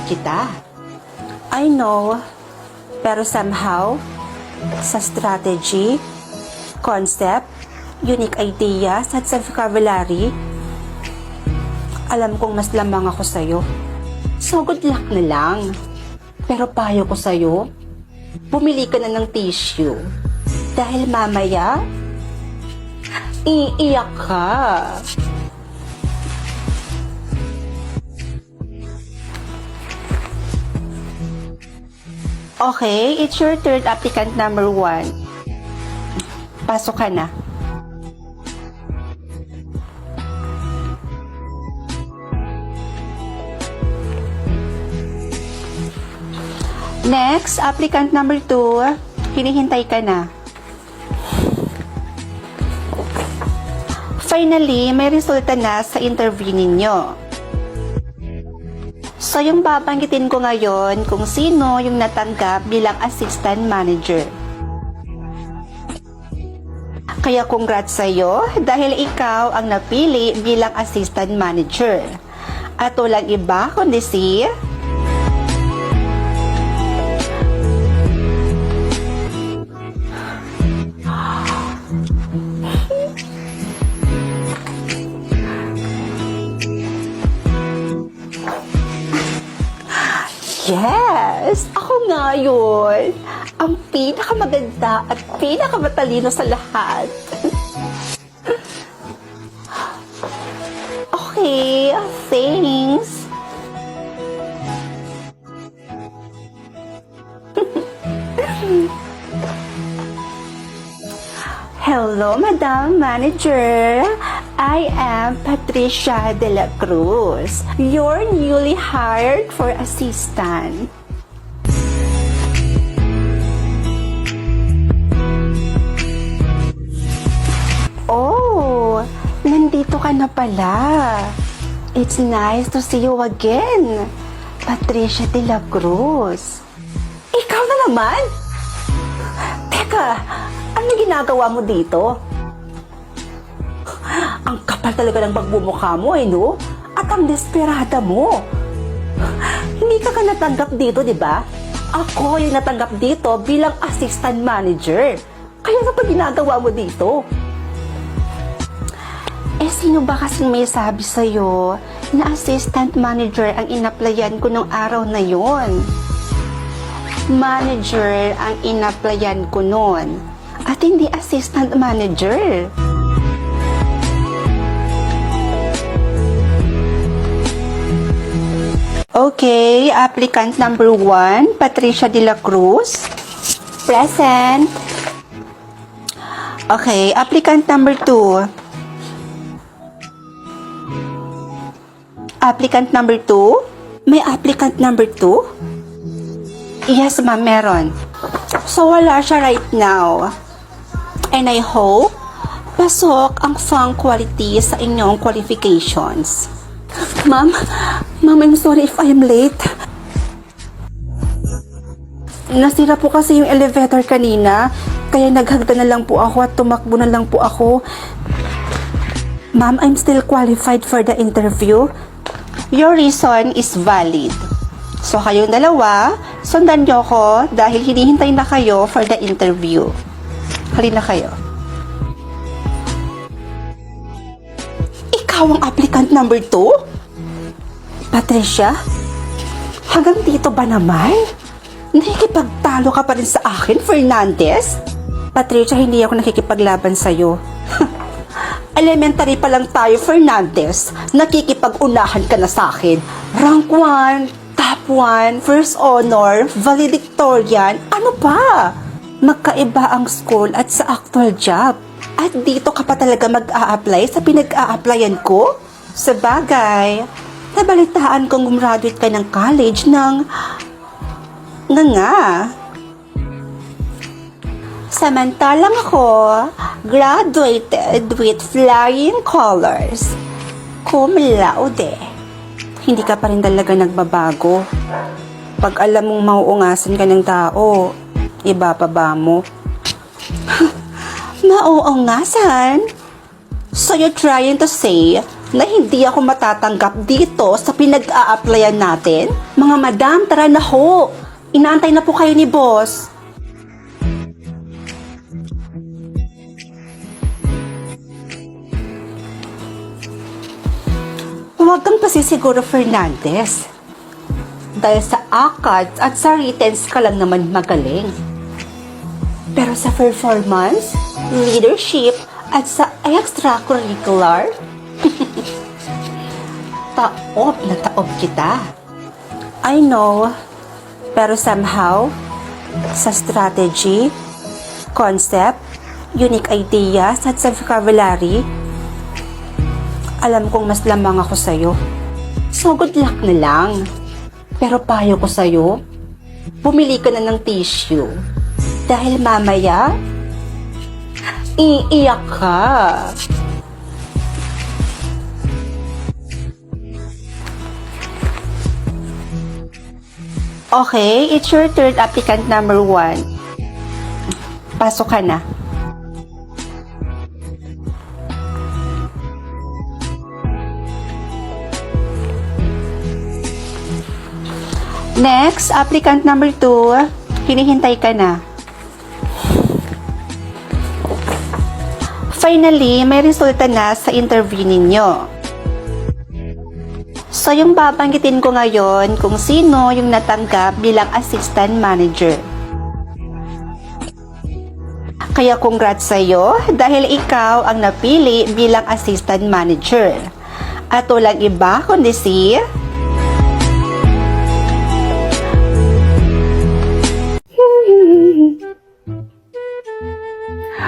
kita. I know, pero somehow, sa strategy, concept, unique ideas at sa vocabulary, alam kong mas lamang ako sa'yo. So good luck na lang. Pero payo ko sa'yo, bumili ka na ng tissue. Dahil mamaya, iiyak ka. Okay, it's your turn, applicant number 1. Pasok ka na. Next, applicant number 2. Hinihintay ka na. Finally, may resulta na sa interview ninyo. So, yung babanggitin ko ngayon kung sino yung natanggap bilang assistant manager. Kaya congrats sa'yo dahil ikaw ang napili bilang assistant manager. At walang iba kundi si... Yes! Ako nga yun! Ang pinakamaganda at pinakamatalino sa lahat. Okay, thanks. Hello, Madam Manager. I am Patricia de la Cruz, your newly hired for assistant. Oh, nandito ka na pala. It's nice to see you again, Patricia de la Cruz. Ikaw na naman? Teka, ano ginagawa mo dito? Ang kapal talaga ng pagbumukha mo, no? At ang desperada mo. Hindi ka natanggap dito, di ba? Ako yung natanggap dito bilang assistant manager. Kaya ano pa ginagawa mo dito? Eh, sino ba kasing may sabi sa'yo na assistant manager ang inaplayan ko nung araw na yon? Manager ang inaplayan ko noon. At hindi assistant manager. Okay, applicant number 1, Patricia de la Cruz. Present. Okay, applicant number 2. Applicant number 2? May applicant number 2? Yes, ma'am, meron. So, wala siya right now. And I hope pasok ang fang quality sa inyong qualifications. Ma'am, I'm sorry if I am late. Nasira po kasi yung elevator kanina, kaya naghagda na lang po ako at tumakbo na lang po ako. Ma'am, I'm still qualified for the interview. Your reason is valid. So, kayong dalawa, sundan niyo ko dahil hinihintay na kayo for the interview. Halina kayo. Ikaw ang applicant number 2? Patricia? Hanggang dito ba naman? Nakikipagtalo ka pa rin sa akin, Fernandez? Patricia, hindi ako nakikipaglaban sa'yo. Elementary pa lang tayo, Fernandez. Nakikipag-unahan ka na sa akin. Rank 1, top 1, first honor, valedictorian, ano pa? Magkaiba ang school at sa actual job. At dito ka pa talaga mag-a-apply sa pinag-a-applyan ko? Sa bagay, nabalitaan kong gumraduate ka ng college ng... nga. Samantalang ako, graduated with flying colors. Cum laude. Hindi ka pa rin talaga nagbabago. Pag alam mong mauungasan ka ng tao, ibababa mo. Mauungasan? So you're trying to say na hindi ako matatanggap dito sa pinag-a-applyan natin? Mga madam, tara na ho. Inaantay na po kayo ni boss. Huwag kang pasisiguro, Fernandez. Dahil sa ACADS at sa writtens ka lang naman magaling. Pero sa performance, leadership, at sa extracurricular, taob na taob kita. I know, pero somehow, sa strategy, concept, unique ideas, at sa vocabulary, alam kong mas lamang ako sa'yo. So good luck na lang. Pero payo ko sa'yo, bumili ka na ng tissue. Dahil mamaya, iiyak ka. Okay, it's your turn, applicant number 1. Pasok ka na. Next, applicant number 2, hinihintay ka na. Finally, may resulta na sa interview ninyo. So, yung babanggitin ko ngayon kung sino yung natanggap bilang assistant manager. Kaya congrats sa'yo dahil ikaw ang napili bilang assistant manager. At walang iba kundi si...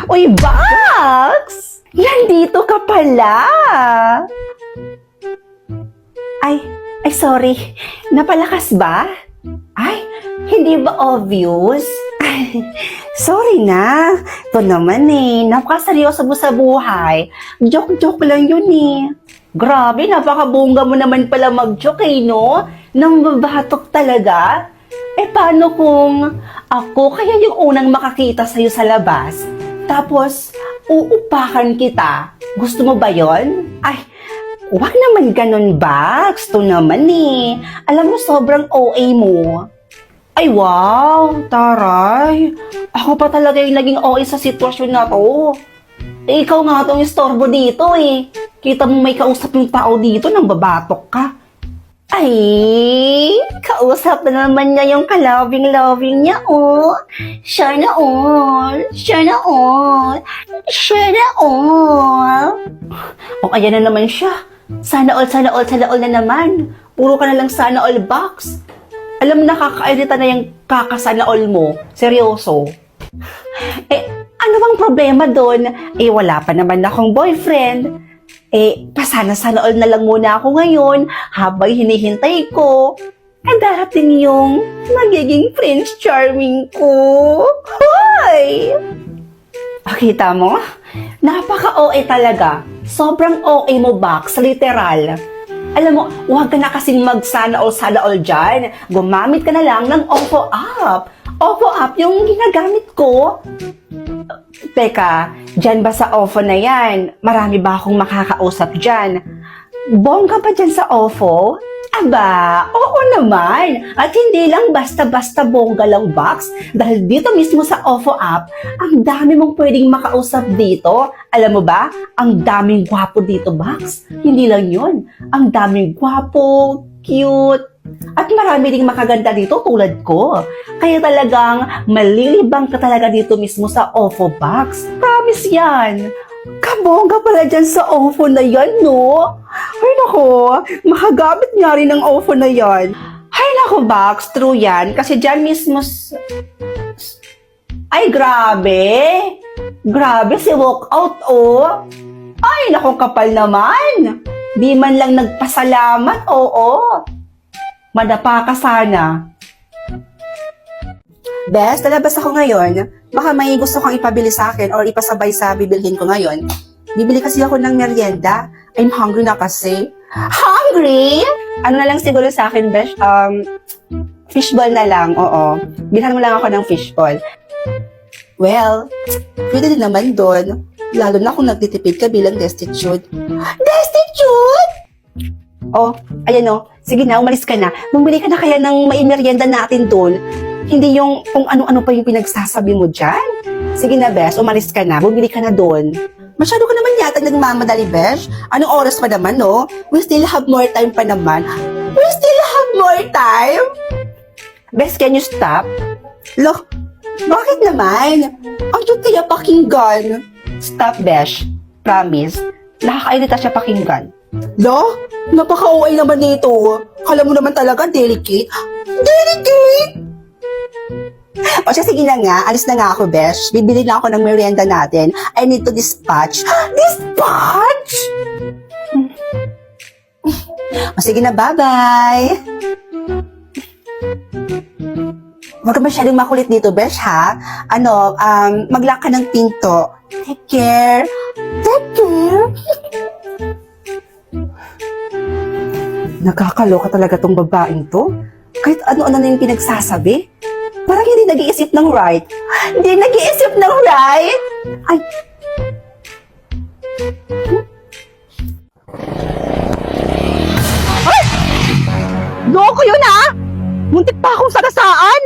Uy, Bugs! Nandito ka pala! Ay, sorry. Napalakas ba? Ay, hindi ba obvious? Sorry na. Ito naman napakaseryoso mo sa buhay. Joke-joke lang yun Grabe, napakabongga mo naman pala mag-joke no? Nang babatok talaga. Paano kung ako kaya yung unang makakita sa'yo sa labas? Tapos, uupakan kita. Gusto mo ba yon? Ay, wag naman ganun ba? Gusto naman Alam mo, sobrang OA mo. Ay, wow! Taray! Ako pa talaga yung naging OA sa sitwasyon na to. Ikaw nga tong istorbo dito Kita mo may kausap yung tao dito nang babatok ka. Ay, kausap na naman niya yung ka-loving-loving niya, Share na all. Share na all. Share na all. Ayan na naman siya. Sana all, sana all, sana all na naman. Puro ka na lang sana all box. Alam mo, nakakairita na yung kakasana all mo. Seryoso. Ano bang problema doon? Wala pa naman akong boyfriend. Pasana sana all na lang muna ako ngayon habang hinihintay ko. Darating yung magiging Prince Charming ko. Hoy! Kita mo? Napaka-OA talaga. Sobrang OA mo, Box. Literal. Alam mo, huwag ka na kasing mag-sana all dyan. Gumamit ka na lang ng OFO app. OFO app yung ginagamit ko. Teka, dyan ba sa OFO na yan? Marami ba akong makakausap dyan? Bongga ba dyan sa OFO? Aba, oo naman. At hindi lang basta-basta bongga lang, Box. Dahil dito mismo sa OFO app, ang dami mong pwedeng makausap dito. Alam mo ba? Ang daming gwapo dito, Box. Hindi lang yun. Ang daming gwapo, cute, at marami ding makaganda dito tulad ko. Kaya talagang malilibang ka talaga dito mismo sa OFO Box. Promise yan. Kabongga pala dyan sa OFO na yan, no? Ay nako, makagamit nga rin ng OFO na yan. Ay nako, Box, true yan. Kasi dyan mismo... Ay, grabe. Grabe si walkout, Ay nako, kapal naman. Di man lang nagpasalamat, Madapa ka sana. Bes, lalabas ako ngayon. Baka may gusto kang ipabili sa akin or ipasabay sa bibilhin ko ngayon. Bibili kasi ako ng merienda. I'm hungry na kasi. Hungry? Ano na lang siguro sa akin, Besh? Fishball na lang, oo. Bilhan mo lang ako ng fishball. Well, pwede din naman doon. Lalo na kung nagtitipid ka bilang destitute. Destitute? Oh, ayan o. Sige na, umalis ka na. Bumili ka na kaya ng maimeryenda natin doon. Hindi yung kung ano-ano pa yung pinagsasabi mo dyan. Sige na, Besh, umalis ka na. Bumili ka na doon. Masyado ka naman yata nagmamadali, Besh. Anong oras pa naman, no? We still have more time pa naman. We still have more time? Besh, can you stop? Look, bakit naman? Ang cute kaya pakinggan. Stop, Besh. Promise. Nakakairita siya pakinggan. Lo, napaka-OA naman nito. Kala mo naman talaga, delicate. Delicate! O siya, sige na nga. Alis na nga ako, Besh. Bibili na ako ng merienda natin. I need to dispatch. Dispatch? O sige na, bye-bye. Huwag ka masyadong makulit dito, Besh, ha? Mag-lock ka ng pinto. Take care. Take care. Nakakaloka talaga tong babaeng to. Kahit ano-ano na yung pinagsasabi. Parang hindi nag-iisip ng right. Hindi nag-iisip ng right. Ay. Ay! Loko yun, ha? Muntik pa akong sarasaan.